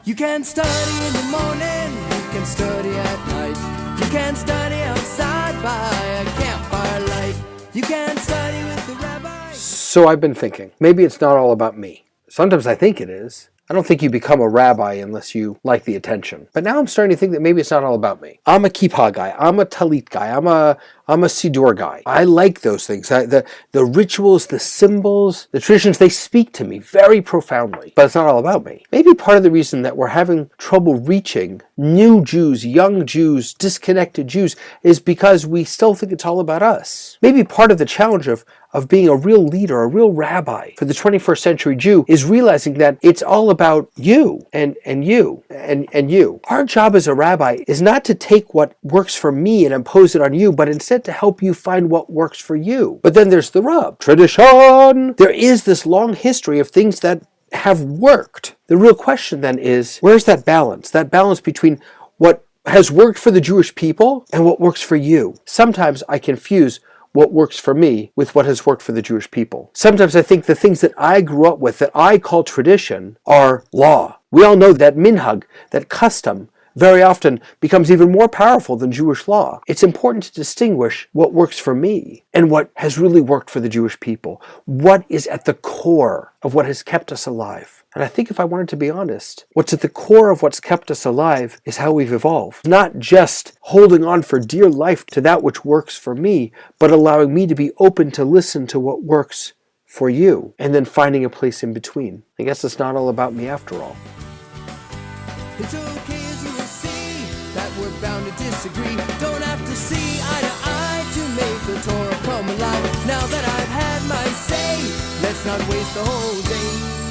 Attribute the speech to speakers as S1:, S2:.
S1: You can study in the morning, you can study at night. You can study outside by a campfire light. You can study with the rabbi.
S2: So I've been thinking, maybe it's not all about me. Sometimes I think it is. I don't think you become a rabbi unless you like the attention. But now I'm starting to think that maybe it's not all about me. I'm a kippah guy. I'm a talit guy. I'm a siddur guy. I like those things. The rituals, the symbols, the traditions, they speak to me very profoundly. But it's not all about me. Maybe part of the reason that we're having trouble reaching new Jews, young Jews, disconnected Jews, is because we still think it's all about us. Maybe part of the challenge of being a real leader, a real rabbi for the 21st century Jew is realizing that it's all about you and you and you. Our job as a rabbi is not to take what works for me and impose it on you, but instead to help you find what works for you. But then there's the rub. Tradition! There is this long history of things that have worked. The real question then is, where's that balance? That balance between what has worked for the Jewish people and what works for you. Sometimes I confuse what works for me with what has worked for the Jewish people. Sometimes I think the things that I grew up with, that I call tradition, are law. We all know that minhag, that custom, very often becomes even more powerful than Jewish law. It's important to distinguish what works for me and what has really worked for the Jewish people. What is at the core of what has kept us alive? And I think if I wanted to be honest, what's at the core of what's kept us alive is how we've evolved. Not just holding on for dear life to that which works for me, but allowing me to be open to listen to what works for you, and then finding a place in between. I guess it's not all about me after all.
S1: It's okay as you will see that we're bound to disagree. Don't have to see eye to eye to make the Torah come alive. Now that I've had my say, let's not waste the whole day.